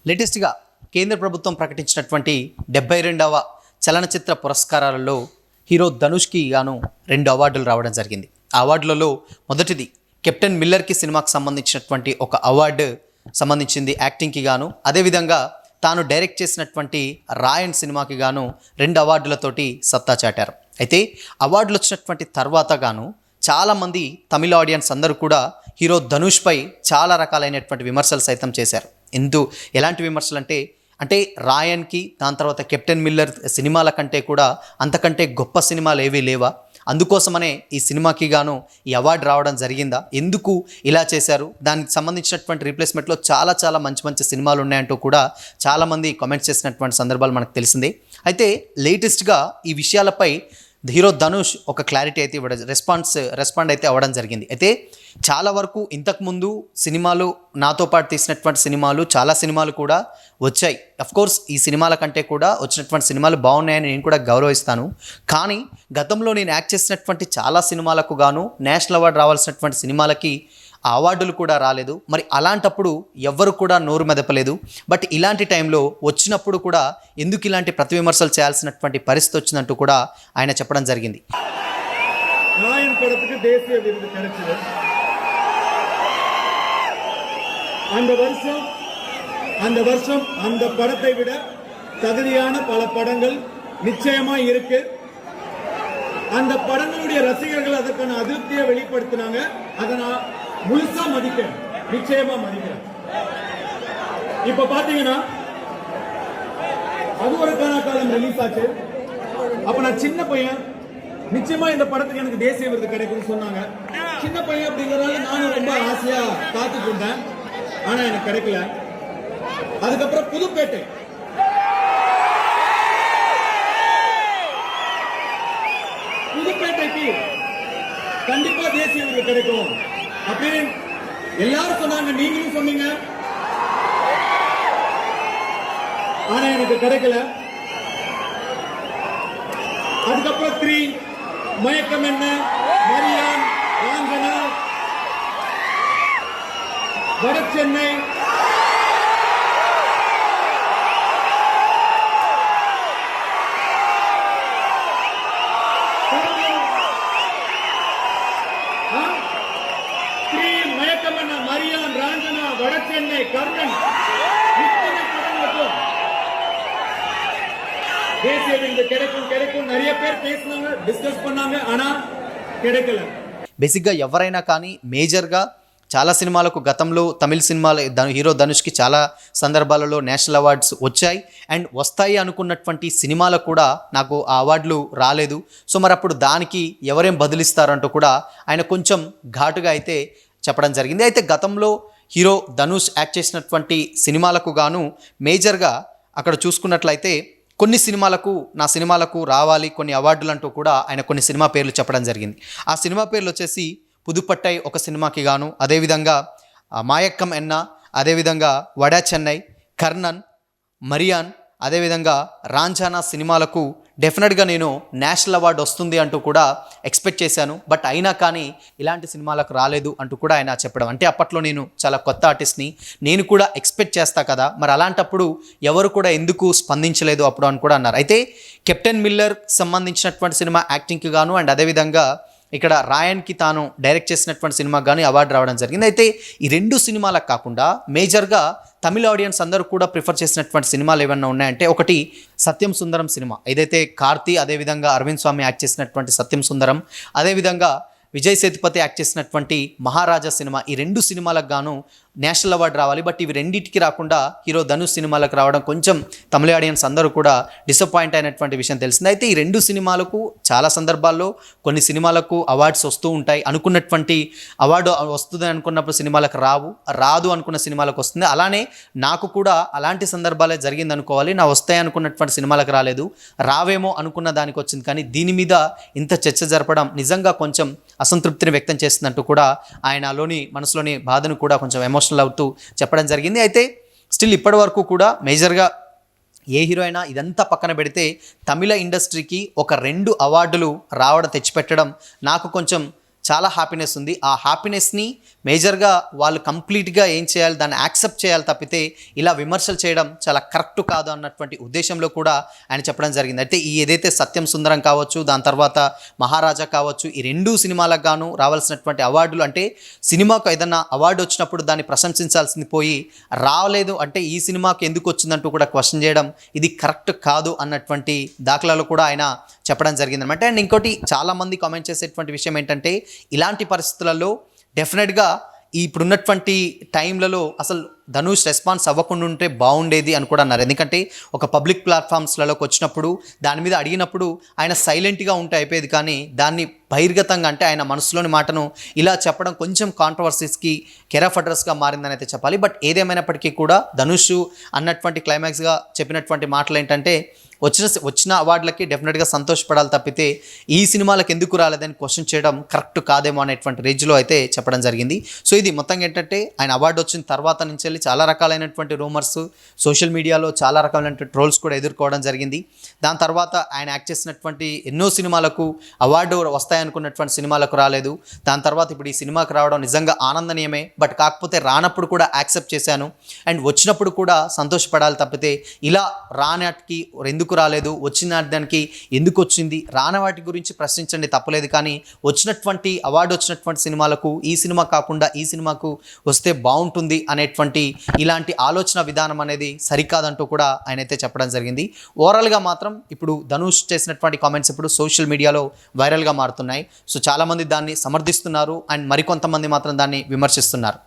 లేటెస్ట్గా కేంద్ర ప్రభుత్వం ప్రకటించినటువంటి 72వ చలనచిత్ర పురస్కారాలలో హీరో ధనుష్కి గాను 2 అవార్డులు రావడం జరిగింది. ఆ అవార్డులలో మొదటిది కెప్టెన్ మిల్లర్కి సినిమాకి సంబంధించినటువంటి ఒక అవార్డు సంబంధించింది యాక్టింగ్కి గాను, అదేవిధంగా తాను డైరెక్ట్ చేసినటువంటి రాయన్ సినిమాకి గాను 2 అవార్డులతోటి సత్తా చాటారు. అయితే అవార్డులు వచ్చినటువంటి తర్వాత గాను చాలామంది తమిళ ఆడియన్స్ అందరూ కూడా హీరో ధనుష్పై చాలా రకాలైనటువంటి విమర్శలు సైతం చేశారు. ఎలాంటి విమర్శలు అంటే రాయన్కి దాని తర్వాత కెప్టెన్ మిల్లర్ సినిమాల కంటే కూడా అంతకంటే గొప్ప సినిమాలు ఏవీ లేవా, అందుకోసమనే ఈ సినిమాకి గాను ఈ అవార్డు రావడం జరిగిందా, ఎందుకు ఇలా చేశారు, దానికి సంబంధించినటువంటి రీప్లేస్మెంట్లో చాలా మంచి సినిమాలు ఉన్నాయంటూ కూడా చాలామంది కామెంట్స్ చేసినటువంటి సందర్భాలు మనకు తెలిసిందే. అయితే లేటెస్ట్గా ఈ విషయాలపై హీరో ధనుష్ ఒక క్లారిటీ అయితే రెస్పాండ్ అయితే అవ్వడం జరిగింది. అయితే చాలా వరకు ఇంతకుముందు సినిమాలు నాతో పాటు తీసినటువంటి చాలా సినిమాలు కూడా వచ్చాయి. అఫ్కోర్స్ ఈ సినిమాల కంటే కూడా వచ్చినటువంటి సినిమాలు బాగున్నాయని నేను కూడా గౌరవిస్తాను. కానీ గతంలో నేను యాక్ట్ చేసినటువంటి చాలా సినిమాలకు గాను నేషనల్ అవార్డు రావాల్సినటువంటి సినిమాలకి ఆ అవార్డులు కూడా రాలేదు. మరి అలాంటప్పుడు ఎవ్వరు కూడా నోరు మెదపలేదు. బట్ ఇలాంటి టైంలో వచ్చినప్పుడు కూడా ఎందుకు ఇలాంటి ప్రతి విమర్శలు చేయాల్సినటువంటి పరిస్థితి వచ్చిందంటూ కూడా ఆయన చెప్పడం జరిగింది. ராயன் படத்துக்கு தேசிய விருது கிடைச்சது. அந்த வருஷம் அந்த படத்தை விட தகுதியான பல படங்கள் நிச்சயமா இருக்கு. அந்த படங்களுடைய ரசிகர்கள் அதற்கான அதிருப்தியை வெளிப்படுத்தினாங்க. அதை நான் முழுசா மதிக்கிறேன், நிச்சயமா மதிக்கிறேன். இப்ப பாத்தீங்கன்னா அது ஒரு காலம் ரிலீஸ் ஆச்சு. அப்ப நான் சின்ன பையன், நிச்சயமா இந்த படத்துக்கு எனக்கு தேசிய விருது கிடைக்கும்னு சொன்னாங்க. சின்ன பையன் அப்படிங்கறதால நானும் ரொம்ப ஆசையா காத்துட்டு இருந்தேன். ஆனா எனக்கு கிடைக்கல. அதுக்கப்புறம் புதுப்பேட்டைக்கு கண்டிப்பா தேசிய விருது கிடைக்கும் அப்படின்னு எல்லாரும் சொன்னாங்க, நீங்களும் சொன்னீங்க. ஆனா எனக்கு கிடைக்கல. அதுக்கப்புறம் 3, மயக்கம் என்ன, மரியான், ராஞ்சனா, வட சென்னை, மயக்கம் என்ன, மரியான், ராஞ்சனா, வட சென்னை, கர்ணன், இத்தனை படங்களுக்கும் தேசிய விருது கிடைக்கும் நிறைய பேர் பேசினாங்க, డిస్కస్ பண்ணாங்க. ஆனா கிடைக்கல. బేసిక్గా ఎవరైనా కానీ మేజర్గా చాలా సినిమాలకు గతంలో తమిళ సినిమాలు హీరో ధనుష్కి చాలా సందర్భాలలో నేషనల్ అవార్డ్స్ వచ్చాయి అండ్ వస్తాయి అనుకున్నటువంటి సినిమాలకు కూడా నాకు ఆ అవార్డులు రాలేదు. సో మరి అప్పుడు దానికి ఎవరేం బదులిస్తారంటూ కూడా ఆయన కొంచెం ఘాటుగా అయితే చెప్పడం జరిగింది. అయితే గతంలో హీరో ధనుష్ యాక్ట్ చేసినటువంటి సినిమాలకు గాను మేజర్గా అక్కడ చూసుకున్నట్లయితే కొన్ని నా సినిమాలకు రావాలి కొన్ని అవార్డులు అంటూ కూడా ఆయన కొన్ని సినిమా పేర్లు చెప్పడం జరిగింది. ఆ సినిమా పేర్లు వచ్చేసి పుదుపట్టై ఒక సినిమాకి గాను, అదేవిధంగా మాయక్కం ఎన్న, అదేవిధంగా వడా చెన్నై, కర్ణన్, మరియాన్, అదేవిధంగా రాంఝానా సినిమాలకు డెఫినెట్గా నేను నేషనల్ అవార్డు వస్తుంది అంటూ కూడా ఎక్స్పెక్ట్ చేశాను. బట్ అయినా కానీ ఇలాంటి సినిమాలకు రాలేదు అంటూ కూడా ఆయన చెప్పడం, అంటే అప్పట్లో నేను చాలా కొత్త ఆర్టిస్ట్ని, నేను కూడా ఎక్స్పెక్ట్ చేస్తా కదా, మరి అలాంటప్పుడు ఎవరు కూడా ఎందుకు స్పందించలేదు అప్పుడు అని కూడా అన్నారు. అయితే కెప్టెన్ మిల్లర్ సంబంధించినటువంటి సినిమా యాక్టింగ్కి గాను అండ్ అదేవిధంగా ఇక్కడ రాయన్కి తాను డైరెక్ట్ చేసినటువంటి సినిమాకి కానీ అవార్డు రావడం జరిగింది. అయితే ఈ 2 సినిమాలకు కాకుండా మేజర్గా తమిళ ఆడియన్స్ అందరూ కూడా ప్రిఫర్ చేసినటువంటి సినిమాలు ఏమన్నా ఉన్నాయంటే, ఒకటి సత్యం సుందరం సినిమా, ఏదైతే కార్తీ అదేవిధంగా అరవింద్ స్వామి యాక్ట్ చేసినటువంటి సత్యం సుందరం, అదేవిధంగా విజయ్ సేతుపతి యాక్ట్ చేసినటువంటి మహారాజా సినిమా, ఈ 2 సినిమాలకు గాను నేషనల్ అవార్డు రావాలి. బట్ ఇవి రెండింటికి రాకుండా హీరో ధనుష్ సినిమాలకు రావడం కొంచెం తమిళ ఆడియన్స్ అందరూ కూడా డిసప్పాయింట్ అయినటువంటి విషయం తెలిసింది. అయితే ఈ 2 సినిమాలకు చాలా సందర్భాల్లో కొన్ని సినిమాలకు అవార్డ్స్ వస్తూ ఉంటాయి. అనుకున్నటువంటి అవార్డు వస్తుంది అనుకున్నప్పుడు సినిమాలకు రాదు అనుకున్న సినిమాలకు వస్తుంది. అలానే నాకు కూడా అలాంటి సందర్భాలే జరిగింది అనుకోవాలి. నా వస్తాయి అనుకున్నటువంటి సినిమాలకు రాలేదు, రావేమో అనుకున్న దానికి వచ్చింది. కానీ దీని మీద ఇంత చర్చ జరపడం నిజంగా కొంచెం అసంతృప్తిని వ్యక్తం చేస్తుందంటూ కూడా ఆయనలోని మనసులోని బాధను కూడా కొంచెం ఎమోషనల్ అవుతూ చెప్పడం జరిగింది. అయితే స్టిల్ ఇప్పటి వరకు కూడా మేజర్గా ఏ హీరో అయినా ఇదంతా పక్కన పెడితే తమిళ ఇండస్ట్రీకి ఒక 2 అవార్డులు తెచ్చిపెట్టడం నాకు కొంచెం చాలా హ్యాపీనెస్ ఉంది. ఆ హ్యాపీనెస్ని మేజర్గా వాళ్ళు కంప్లీట్గా ఏం చేయాలి, దాన్ని యాక్సెప్ట్ చేయాలి తప్పితే ఇలా విమర్శలు చేయడం చాలా కరెక్ట్ కాదు అన్నటువంటి ఉద్దేశంలో కూడా ఆయన చెప్పడం జరిగింది. అయితే ఈ ఏదైతే సత్యం సుందరం కావచ్చు, దాని తర్వాత మహారాజా కావచ్చు, ఈ 2 సినిమాలకు గాను రావాల్సినటువంటి అవార్డులు, అంటే సినిమాకు ఏదన్నా అవార్డు వచ్చినప్పుడు దాన్ని ప్రశంసించాల్సింది పోయి రాలేదు అంటే ఈ సినిమాకి ఎందుకు వచ్చిందంటూ కూడా క్వశ్చన్ చేయడం ఇది కరెక్ట్ కాదు అన్నటువంటి దాఖలాలు కూడా ఆయన చెప్పడం జరిగిందనమాట. అండ్ ఇంకోటి చాలామంది కామెంట్ చేసేటువంటి విషయం ఏంటంటే ఇలాంటి పరిస్థితులలో డెఫినెట్గా ఇప్పుడున్నటువంటి టైంలలో అసలు ధనుష్ రెస్పాన్స్ అవ్వకుండా ఉంటే బాగుండేది అని కూడా అన్నారు. ఎందుకంటే ఒక పబ్లిక్ ప్లాట్ఫామ్స్లలోకి వచ్చినప్పుడు దాని మీద అడిగినప్పుడు ఆయన సైలెంట్గా ఉంటే అయిపోయేది, కానీ దాన్ని బహిర్గతంగా అంటే ఆయన మనసులోని మాటను ఇలా చెప్పడం కొంచెం కాంట్రవర్సీస్కి కెరాఫ్ అడ్రస్గా మారిందని అయితే చెప్పాలి. బట్ ఏదేమైనప్పటికీ కూడా ధనుష్ అన్నటువంటి క్లైమాక్స్గా చెప్పినటువంటి మాటలు ఏంటంటే వచ్చిన అవార్డులకి డెఫినెట్గా సంతోషపడాలి తప్పితే ఈ సినిమాలకు ఎందుకు రాలేదని క్వశ్చన్ చేయడం కరెక్ట్ కాదేమో అనేటువంటి రేంజ్లో అయితే చెప్పడం జరిగింది. సో ఇది మొత్తంగా ఏంటంటే ఆయన అవార్డు వచ్చిన తర్వాత నుంచి చాలా రకాలైనటువంటి రూమర్స్, సోషల్ మీడియాలో చాలా రకాలైనటువంటి ట్రోల్స్ కూడా ఎదుర్కోవడం జరిగింది. దాని తర్వాత ఆయన యాక్ట్ చేసినటువంటి ఎన్నో సినిమాలకు అవార్డు వస్తాయనుకున్నటువంటి సినిమాలకు రాలేదు. దాని తర్వాత ఇప్పుడు ఈ సినిమాకి రావడం నిజంగా ఆనందనీయమే. బట్ కాకపోతే రానప్పుడు కూడా యాక్సెప్ట్ చేశాను అండ్ వచ్చినప్పుడు కూడా సంతోషపడాలి తప్పితే ఇలా రానాటికి ఎందుకు రాలేదు, వచ్చిన దానికి ఎందుకు వచ్చింది, రాని వాటి గురించి ప్రశ్నించండి తప్పలేదు, కానీ వచ్చినటువంటి అవార్డు వచ్చినటువంటి సినిమాలకు ఈ సినిమా కాకుండా ఈ సినిమాకు వస్తే బాగుంటుంది అనేటువంటి ఇలాంటి ఆలోచన విధానం అనేది సరికాదంటూ కూడా ఆయన అయితే చెప్పడం జరిగింది. ఓవరాల్గా మాత్రం ఇప్పుడు ధనుష్ చేసినటువంటి కామెంట్స్ ఇప్పుడు సోషల్ మీడియాలో వైరల్గా మారుతున్నాయి. సో చాలామంది దాన్ని సమర్థిస్తున్నారు అండ్ మరికొంతమంది మాత్రం దాన్ని విమర్శిస్తున్నారు.